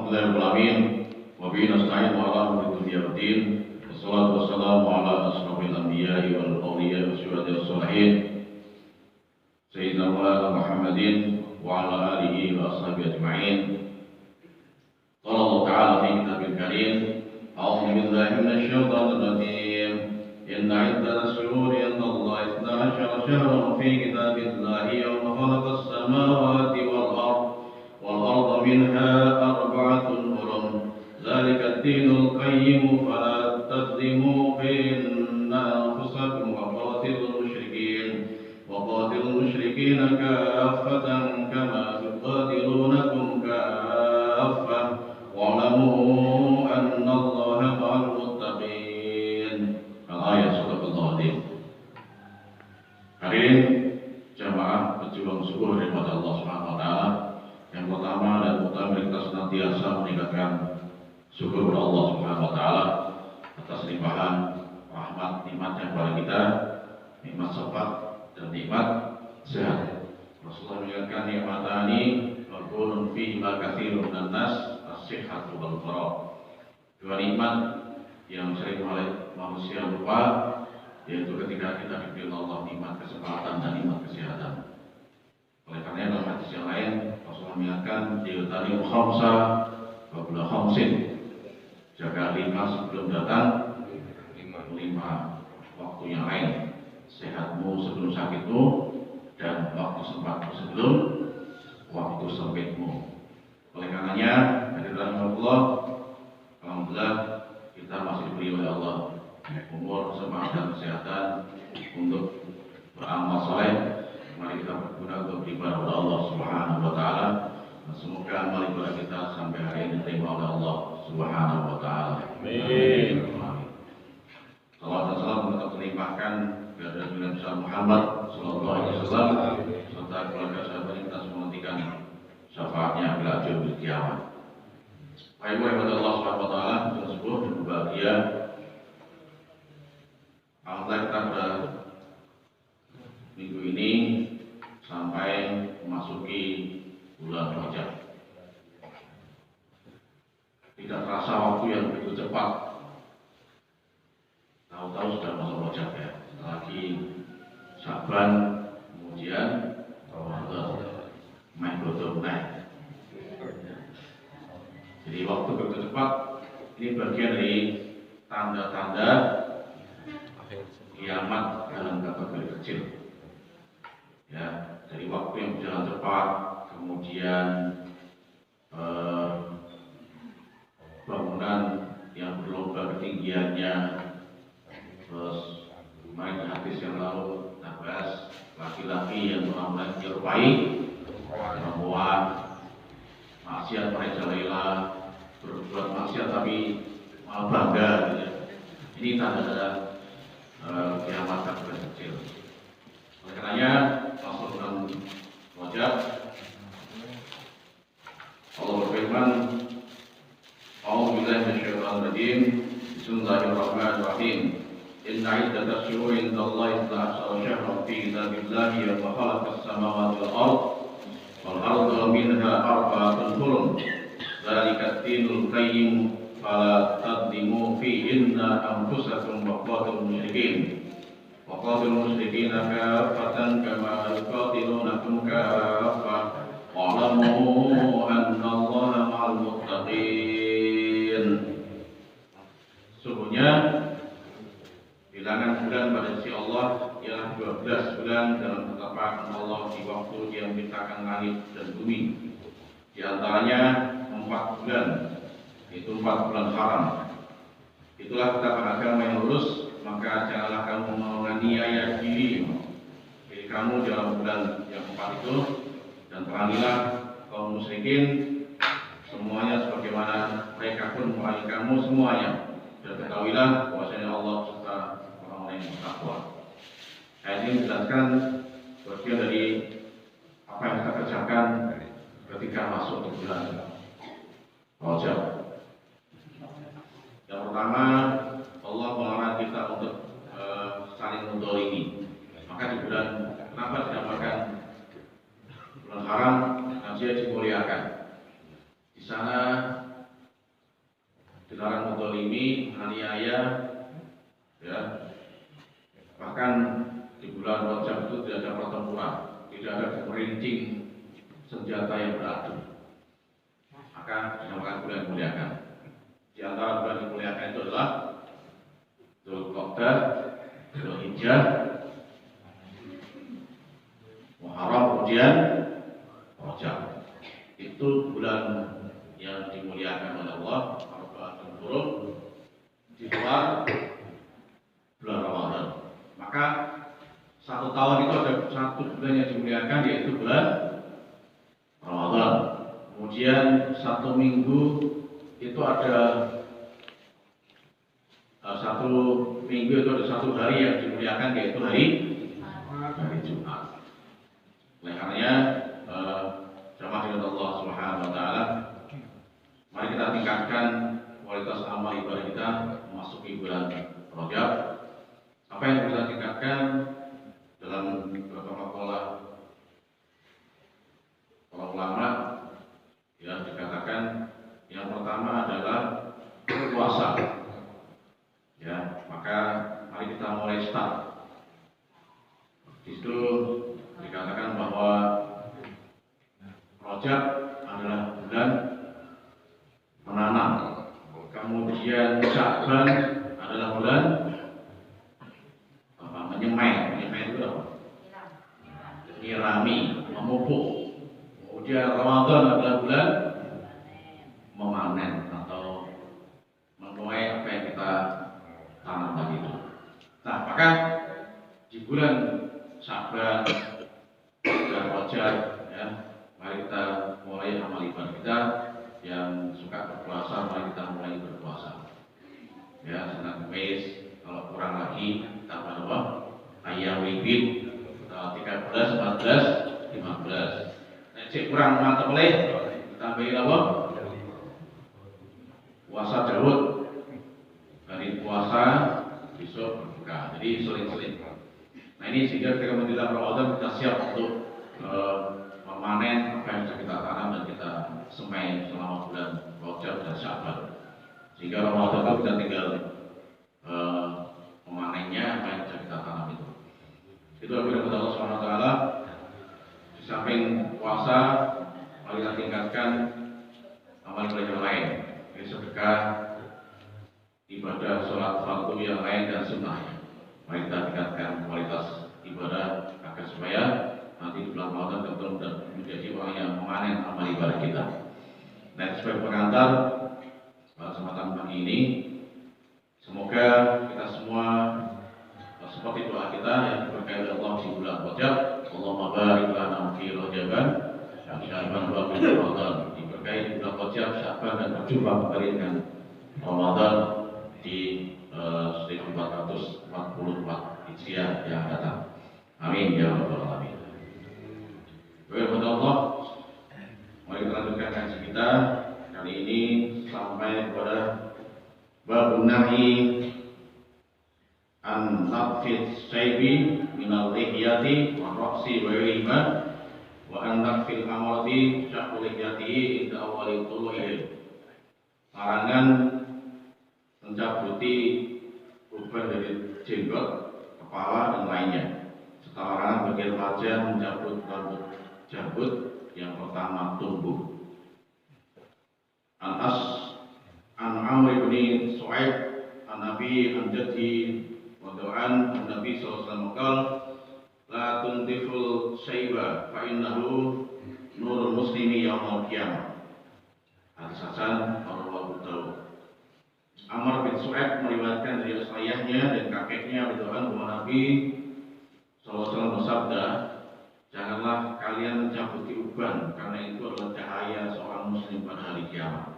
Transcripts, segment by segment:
Alhamdulillahirrahmanirrahim. Wa bihi nasta'in wa ala umuri dunya waddin. Wassalatu wassalamu ala asrofil anbiya'i wal awliya'i wa syuhada'i was sholihin. Sayyidina Muhammadin wa ala alihi wa ashabihi ajma'in. Qala Allah Ta'ala fi kitabil karim. A'udzu billahi minasy syaithanir rajim. Inna 'iddatas syuhuri 'inda Allahi 12 syahran fi kitabillahi yawma khalaqas samawati wal ardh wal arda minha arba'atun hurum. Dzalika ad-dinul qayyim fala tadhlimu baina anfusakum wa qatilul musyrikin kaffatan kama yuqatilunakum kaffah wa'lamu anna Allaha ma'al muttaqin. Al-ayat Sadaqallahu Adzim. Hadirin jamaah pejuang subuh daripada Allah Subhanahu wa taala. Yang pertama dan utama kita senantiasa meningkatkan syukur kepada Allah Subhanahu wa taala atas limpahan rahmat nikmatnya kepada kita, nikmat sifat dan nikmat sehat. Rasulullah mengingatkan nikmatani maqulun fihi ma katsirun minan nas as-sihhatu wal faragh. Dua nikmat yang sering oleh manusia lupa, yaitu ketika kita diberi Allah nikmat kesempatan dan nikmat kesehatan. Oleh karena dalam hadis yang lain Rasulullah mengingatkan diutani khamsa qabla khamsin. Jaga 5 sebelum datang 5 waktu yang lain. Sehatmu sebelum sakitmu dan waktu sempatmu sebelum waktu sempitmu. Oleh karenanya dari dalam Allah, alhamdulillah kita masih diberi oleh Allah umur, semangat dan kesehatan untuk beramal saleh. Mari kita berguna untuk beribadah kepada Allah Subhanahu wa taala. Semoga amal ibadah kita sampai hari ini diterima oleh Allah Subhanahu wa taala. Amin. Salawat dan salam kita terlimpahkan kepada Nabi Muhammad sallallahu alaihi wasallam serta keluarga sahabat kita semua nantikan syafaatnya bila ajal kiamat. Baik kepada Allah Subhanahu wa taala tersebut dan bahagia. Alhamdulillah kita pada minggu ini sampai memasuki bulan Rajab. Tidak terasa waktu yang begitu cepat. Tahu-tahu sudah masuk Rajab ya. Lagi Syaban, kemudian Ramadan, main bodoh naik. Jadi waktu begitu cepat. Ini bagian dari tanda-tanda kiamat dalam kategori kecil. Ya, dari waktu yang berjalan cepat, kemudian bangunan yang berlomba ketinggiannya, terus main hadis yang lalu kita bahas laki-laki yang mulai menyerupai perempuan, maksiat merajalela, berbuat maksiat tapi malah bangga gitu. Ini tanda-tanda kiamat kategori kecil. Oleh karenanya masuk dalam Rajab, Allah berfirman, A'udzu billahi minasyaitonir rajim. Bismillahirrahmanirrahim. Inna 'iddatas syuhuri 'inda Allahi 12 syahran fi kitabillahi yawma khalaqas samawati wal arda minha arba'atun hurum. Dzalika ad-dinul qayyim fala tadlimu fihinna anfusakum wa qatilul musyrikin. وقاتلوا المشركين كافة كما يقاتلونكم كافة واعلموا أن الله مع المتقين. Sesungguhnya bilangan bulan pada sisi Allah ialah 12 bulan dalam ketetapan Allah di waktu Dia menciptakan langit dan bumi. Di antaranya 4 bulan, yaitu 4 bulan haram. Itulah ketetapan agama yang lurus. Maka janganlah kamu menganiaya diri kamu dalam bulan yang 4 itu, dan perangilah kaum musyrikin semuanya sebagaimana mereka pun merangi kamu semuanya, dan ketahuilah bahwasanya Allah serta orang-orang yang bertakwa. Ayat ini menjelaskan bagian dari apa yang kita kerjakan ketika masuk ke bulan Rajab. Yang pertama, Allah melarang kita untuk saling mendolimi. Maka di bulan, kenapa dinamakan bulan haram? Karena dia dimuliakan. Di sana dilarang menzalimi, aniaya, ya. Bahkan di bulan Rajab itu tidak ada pertempuran, tidak ada merincing senjata yang beradu. Maka dinamakan bulan dimuliakan. Di antara bulan dimuliakan itu adalah Dzulqa'dah, Dzulhijjah, Muharram, kemudian Rajab. Itu bulan yang dimuliakan oleh Allah, Arba'atul Hurum, di luar bulan Ramadan. Maka satu tahun itu ada satu bulan yang dimuliakan, yaitu bulan Ramadan. Kemudian satu minggu itu ada satu hari yang dimuliakan, yaitu hari Jumat. Oleh karenanya jamaah dengan Allah Subhanahu wa taala, mari kita tingkatkan kualitas amal ibadah kita memasuki bulan Rajab. Apa yang kita tingkatkan dalam beberapa para ulama yang dikatakan yang pertama adalah puasa. Ya, maka mari kita mulai start. Di situ dikatakan bahwa Rajab adalah bulan menanam. Kemudian Sya'ban adalah bulan menyemai. Menyemai itu apa? Nyirami, memupuk. Kemudian Ramadan adalah bulan memanen atau menuai apa yang kita tanam tadi itu. Nah, maka di bulan Sya'ban dan Rajab, ya, mari kita mulai amal ibadah kita. Yang suka berpuasa, mari kita mulai berpuasa. Ya, Senin Kamis, kalau kurang lagi tambah apa? Ayam wibit 13, 14, 15. Cek kurang mantap oleh tambahin apa? Puasa Daud, hari puasa besok berbuka. Jadi seling-seling. Nah, ini sehingga ketika menjelang Ramadan kita siap untuk memanen apa yang sudah kita tanam dan kita semai selama bulan Rajab dan Sya'ban. Sehingga Ramadan itu kita tinggal memanennya apa yang sudah kita tanam itu. Itu adalah Allah Subhanahu wa taala. Di samping puasa, mari kita tingkatkan amal ibadah yang lain, yaitu sedekah, ibadah sholat fardu yang lain dan sunnahnya. Mari kita tingkatkan kualitas ibadah agar supaya nanti di bulan Ramadan betul dan menjadi orang yang memanen amal ibadah kita. Nah, sebagai pengantar pada kesempatan pagi ini, semoga kita semua seperti doa kita yang diberkahi oleh Allah di bulan Rajab. Allahumma barik lana fi Rajaban wa Sya'ban wa Ramadan. Diberkahi di bulan Rajab, Sya'ban dan berjumpa kembali dengan Ramadan di 1444 Hijriah yang datang. Amin ya rabbal alamin. Kepada Allah, mari kita lanjutkan kaji kita kali ini sampai kepada bab nahi an naqfis syaibi minal lihyati wa raqsi wa ilma wa an naqfil amrati syaqul lihyati inda awali tulu'il. Larangan mencabuti uban dari jenggot, kepala dan lainnya, serta larangan bagian wajah mencabut rambut janggut yang pertama tumbuh. An Amr bin Su'aib an Nabi an Jaddi wa Du'an an Nabi sallallahu alaihi wasallam qala la tuntiful syaiba fa innahu nurul muslimi yaumil qiyamah. Hadis hasan rawahu Dawud. Amr bin Su'aib meriwayatkan dari ayahnya dan kakeknya berdoa bahwa Nabi sallallahu alaihi wasallam bersabda, janganlah kalian mencabuti uban karena itu adalah cahaya seorang muslim pada hari kiamat.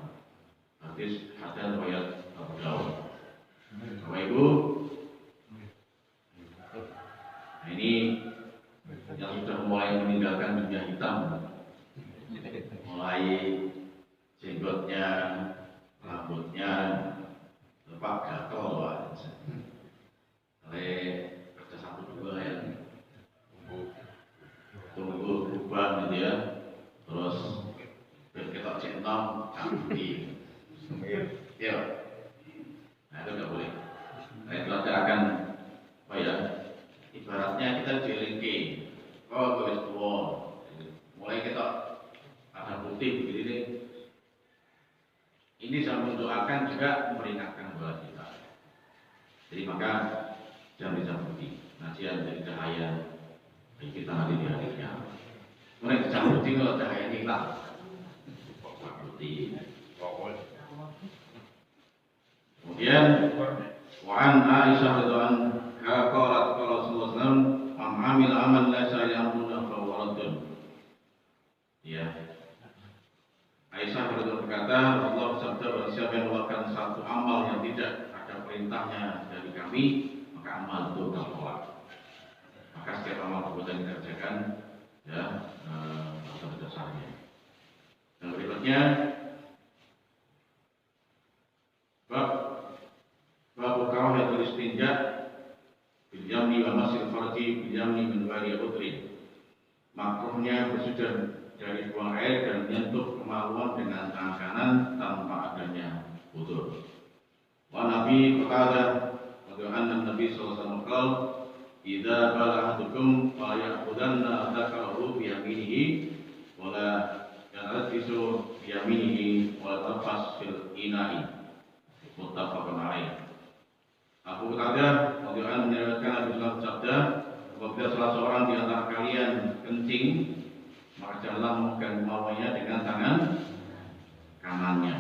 Hadis hasan riwayat Abu Dawud. Bapak Ibu, ini yang sudah mulai meninggalkan dunia hitam, mulai jenggotnya, rambutnya lepak gatal, oleh ada satu dua yang tunggu perubahan gitu ya, terus berketok centang, cabuti, ya, Nah, itu nggak boleh. Nah, itu akan apa ya? Ibaratnya kita dielingke. Oh, gue tua. Mulai kita ada putih begini nih. Ini sambil mendoakan juga memperingatkan buat kita. Jadi maka jangan bisa putih. Nasihat dari cahaya bagi kita nanti di hari kiamat. Mulai jangan putih kalau cahaya ini hilang. Putih. Kemudian Wa'an Aisyah radhiyallahu anha qalat qala Rasulullah sallallahu alaihi wasallam man 'amila 'amalan laysa ya'muna fa huwa raddun. Ya. Aisyah radhiyallahu berkata, Allah bersabda, barang siapa yang melakukan satu amal yang tidak ada perintahnya dari kami, maka amal itu tertolak. Maka setiap amal perbuatan yang dikerjakan, ya, ada dasarnya. Dan berikutnya, bab karahatul istinja bil yamni wa masil farji bil yamni min ghairi udhrin. Makruhnya bersujud dari buang air dan menyentuh kemaluan dengan tangan kanan tanpa adanya udzur. Wa Nabi Qatadah radhiyallahu Nabi sallallahu alaihi wasallam idza bala ahadukum fa ya'khudanna dzakarahu bi yaminihi wa la yanfisu bi yaminihi wa tafas fil ina'i. Muttafaqun alaih. Abu Qatadah radhiyallahu menyebutkan Nabi sallallahu alaihi wasallam apabila salah seorang di antara kalian kencing, maka janganlah memegang kemaluannya dengan tangan kanannya.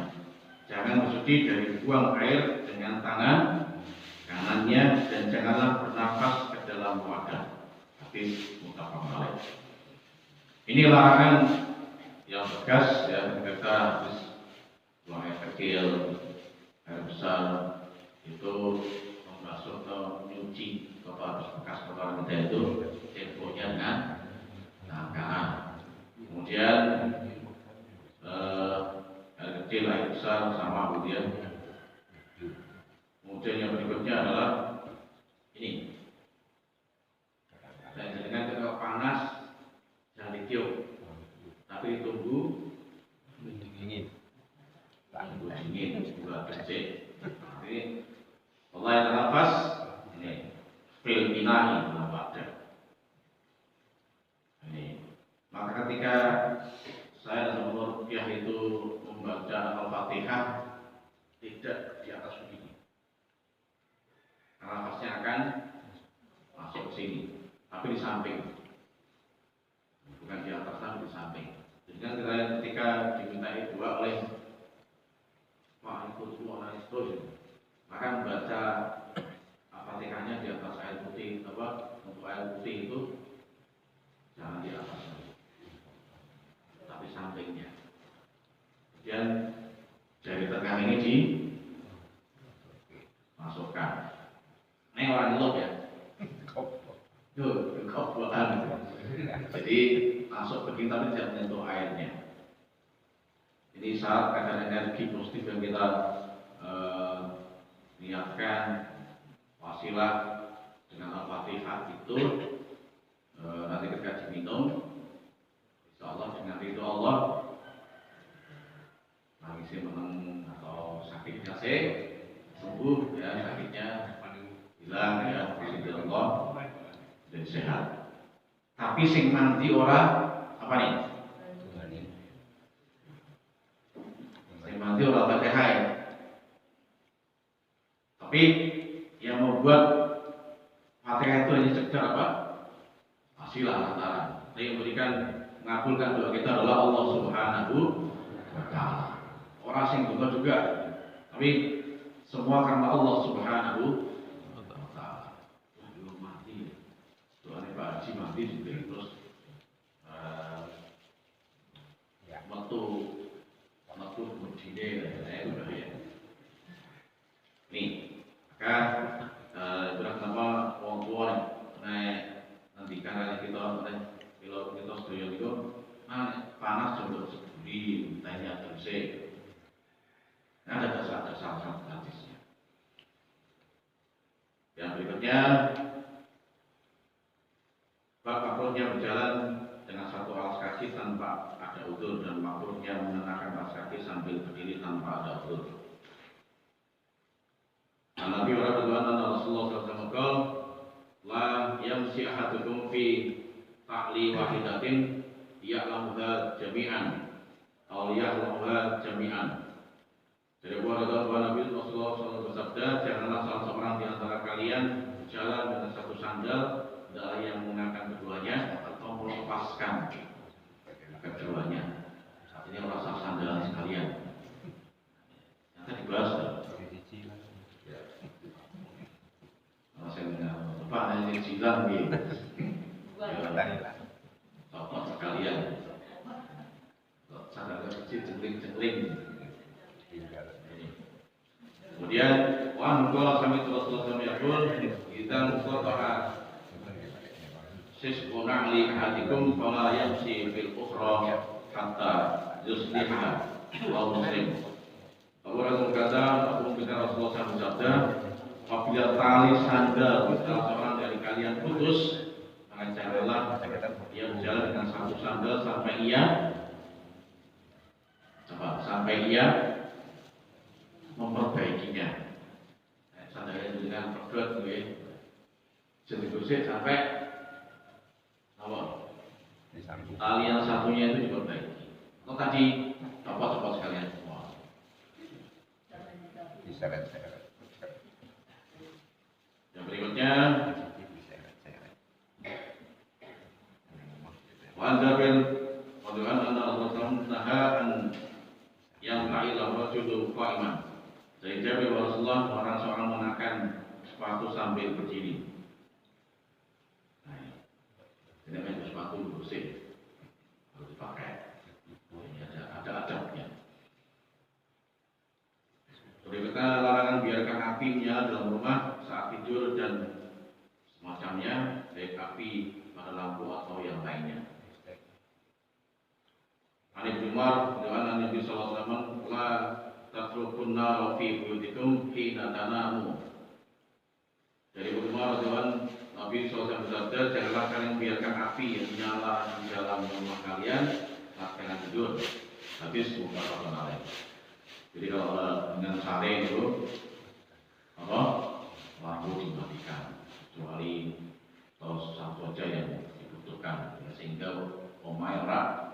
Jangan bersuci dari buang air dengan tangan kanannya dan janganlah bernafas ke dalam wadah. Hadis muttafaq alaih. Ini larangan yang tegas ya, kita habis buang air kecil, air besar itu masuk ke nyuci bekas kotoran kita itu temponya dengan tangan kanan. Kemudian air kecil, air besar sama kemudian yang berikutnya adalah ini. Dan dengan ketika panas jangan ditiup, tapi ditunggu dingin, juga bersih. Ini Allah yang nafas ini fil inahi dalam wadah. Ini maka ketika saya dan Umar Rupiah itu membaca Al-Fatihah tidak di atas begini, karena nafasnya akan masuk ke sini, tapi di samping, bukan di atas tapi di samping. Jadi kan ketika dimintai dua oleh Pak Ikut semua itu, maka membaca Al-Fatihahnya di atas air putih, untuk air putih itu jangan di atas, tapi sampingnya. Kemudian jari tengah ini dimasukkan. Ini orang ngelop ya. Tuh, kekopolan. Jadi masuk ke kita tapi tidak menyentuh airnya. Ini saat kadar energi positif yang kita niatkan wasilah dengan Al-Fatihah itu nanti ketika diminum, insyaallah dengan itu Allah nangisnya menang atau sakitnya sembuh ya, sakitnya hilang ya, bismillah Allah dan sehat. Tapi sing mandi ora apa nih? Sing mandi ora pakai haid. Tapi yang membuat Fatihah itu hanya sekedar apa? Wasilah lantaran. Yang memberikan mengabulkan doa kita adalah Allah Subhanahu wa Ta'ala. Orang sing doa juga, tapi semua karena Allah Subhanahu wa Ta'ala. Belum mati. Doanya Pak Haji mati juga terus metu mudine itu bahaya. Nih, maka berat nama orang tua nanti karena kita setuju itu panas contoh sebudi tanya terusik. Ada dasar hadisnya. Yang berikutnya bab makruhnya berjalan dengan satu alas kaki tanpa ada udzur dan makruhnya mengenakan alas kaki sambil berdiri tanpa ada udzur. Nabi Rasulullah SAW la yamsi ahadukum fi ta'li wahidatin ya'lamuha jami'an aw ya'lamuha jami'an. Dari bahwa Nabi Rasulullah SAW bersabda, janganlah salah seorang di antara kalian berjalan dengan satu sandal adalah yang mengenakan keduanya atau melepaskan keduanya. Ini rasa sandal sekalian. Yang tadi dibahas. Pak, ini silang nih. Copot sekalian. Sandal kecil jengling-jengling. Kemudian, wan qala sami Rasulullah yaqul, kita muqatta'a sisquna li ahadikum fala yamshi fil ukhra hatta yusliha wa muslim. Abu Rasul kata, Rasulullah SAW bersabda, apabila tali sandal salah seorang dari kalian putus, maka janganlah ia berjalan dengan satu sandal sampai ia memperbaikinya. Sandalnya dengan pedot, jadi gosip sampai apa? Tali yang satunya itu diperbaiki. Atau tadi copot sekalian semua. Yang berikutnya, Wa'adzabir Wadu'an anna Rasulullah nahaan yang ta'ilah rajulu qa'iman. Dari Jabir Rasulullah, orang seorang menakan sepatu sambil berdiri. Tidak main sepatu bersih, harus dipakai. Ini ada adabnya. Berikutnya, larangan biarkan api menyala dalam rumah saat tidur dan semacamnya, baik api pada lampu atau yang lainnya. Ibnu Umar dengan Nabi sallallahu alaihi wasallam, la tatrukun nar fi buyutikum hina tanamu. Dari Ibnu Umar dengan Nabi sallallahu alaihi wasallam bersabda, janganlah kalian biarkan api yang menyala di dalam rumah kalian saat kalian tidur. Hadis muttafaqun alaih. Jadi kalau dengan sare itu apa? Lampu dimatikan, kecuali kalau satu saja yang dibutuhkan, sehingga omai rak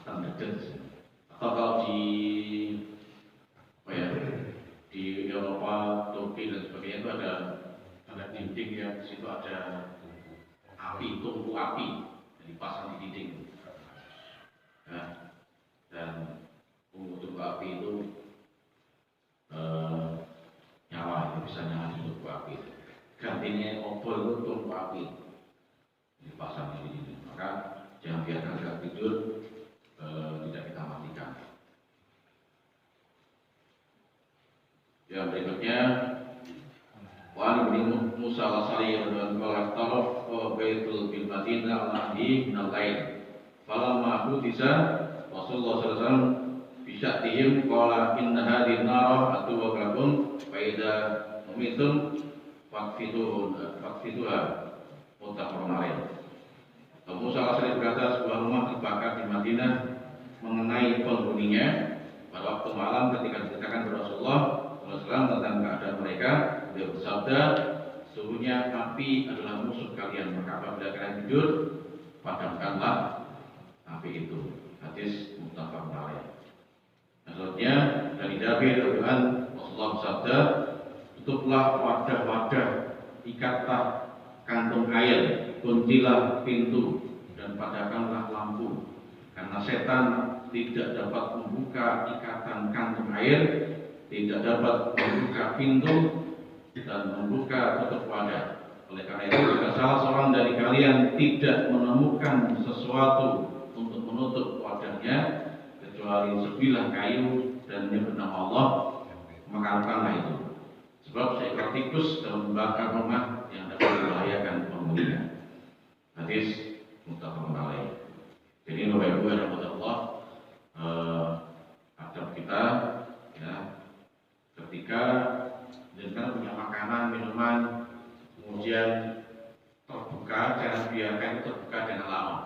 akan dekat. Atau kalau di Eropa, Turki dan sebagainya itu ada dinding yang di situ ada api, tungku api yang dipasang di dinding. Ya. Dan tungku api itu nyala, bisa nyala di tungku api. Gantinya obor itu tungku api dipasang di dinding. Maka jangan biarkan saat tidur tidak kita matikan. Yang berikutnya, Wan bin Musa al-Asari dan qala taraf baitul bil Madinah al-Ahdi min al-lail. Falamma hudisa Rasulullah sallallahu alaihi wasallam bisyatihim qala inna hadhihi an-nar atuwaqakum fa idza umitum faqfituha muttafaqun alaih. Abu Musa al-Asari berkata, sebuah rumah dibakar di Madinah mengenai penghuninya pada waktu malam ketika diceritakan kepada Rasulullah SAW tentang keadaan mereka. Dia bersabda, sesungguhnya api adalah musuh kalian, maka apabila kalian tidur, padamkanlah api itu. Hadis muttafaqun alaih. Selanjutnya dari Jabir radhiyallahu Rasulullah bersabda, tutuplah wadah-wadah, ikatlah kantung air, kuncilah pintu, dan padamkanlah lampu. Karena setan tidak dapat membuka ikatan kantung air, tidak dapat membuka pintu, dan membuka tutup wadah. Oleh karena itu, jika salah seorang dari kalian tidak menemukan sesuatu untuk menutup wadahnya, kecuali sebilah kayu dan menyebut nama Allah, maka lakukanlah itu. Sebab seekor tikus dalam membakar rumah yang dapat membahayakan penghuninya. Hadis muttafaqun alaih. Jadi Bapak Ibu yang dirahmati Allah, adab kita ya, ketika dengan punya makanan, minuman, kemudian terbuka, jangan biarkan itu terbuka dengan lama.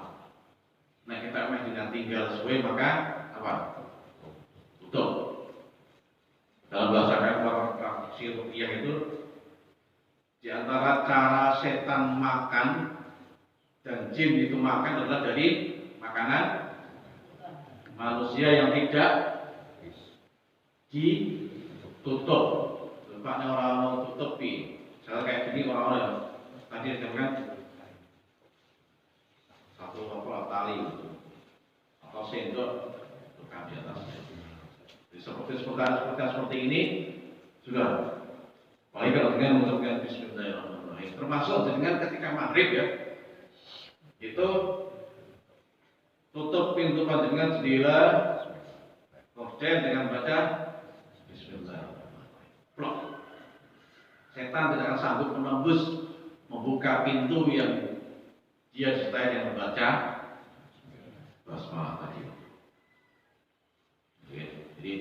Nah kita dengan tinggal sesuai maka apa? Tutup. Dalam bahasa Arab cara setan makan dan jin itu makan adalah dari makanan manusia yang tidak ditutup. Tempatnya orang tutupi. Misalnya kayak gini orang-orang yang tadi disebutkan satu tali atau sendok bukan di atasnya. Jadi seperti ini sudah. Apalagi kalau dengan mengucapkan Bismillahirrahmanirrahim. Termasuk dengan ketika maghrib ya, itu tutup pintu panjenengan jendela, kemudian dengan baca Bismillahirrahmanirrahim. Blok. Setan tidak akan sanggup menembus membuka pintu yang dia disertai dengan membaca basmalah tadi. Jadi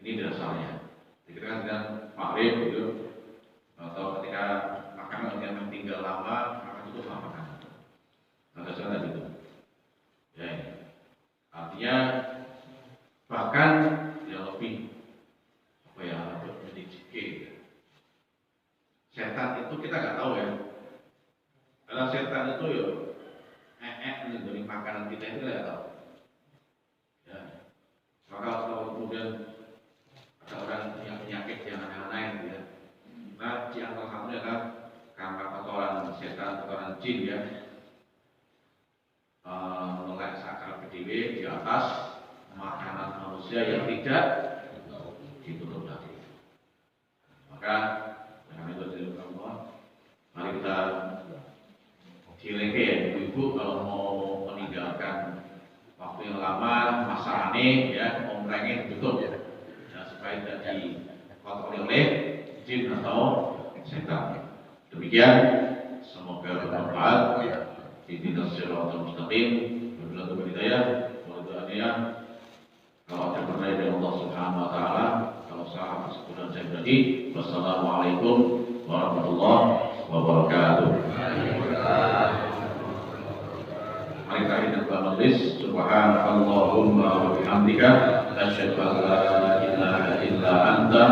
ini dasarnya. Dikirakan dengan maghrib gitu, atau ketika makanan yang tinggal lama, maka cukup makan. Nah, dasarnya gitu. Ya, artinya bahkan yang lebih apa ya, lebih sedikit. Setan itu kita nggak tahu ya. Karena setan itu ya dari makanan kita itu nggak tahu. Ya. Maka kalau kemudian ada orang yang penyakit yang aneh-aneh gitu ya. Nah, di antara satunya adalah karena kotoran setan, kotoran jin ya. Melek sakral PDW di atas makanan manusia yang tidak ditutup lagi. Maka dengan itu dari Allah, mari kita dileke ya ibu-ibu kalau mau meninggalkan waktu yang lama masa aneh ya, omrengnya ditutup ya, supaya tidak dikotori oleh jin atau setan. Demikian, semoga bermanfaat. Ihdinas siratal mustaqim. Wabillahi hidayah. Kalau ada benar dari Allah Subhanahu wa taala, kalau salah kesempatan saya berarti. Wassalamualaikum warahmatullahi wabarakatuh. Mari kita hidupkan majlis. Subhanakallahumma wa bihamdika asyhadu an la ilaha illa anta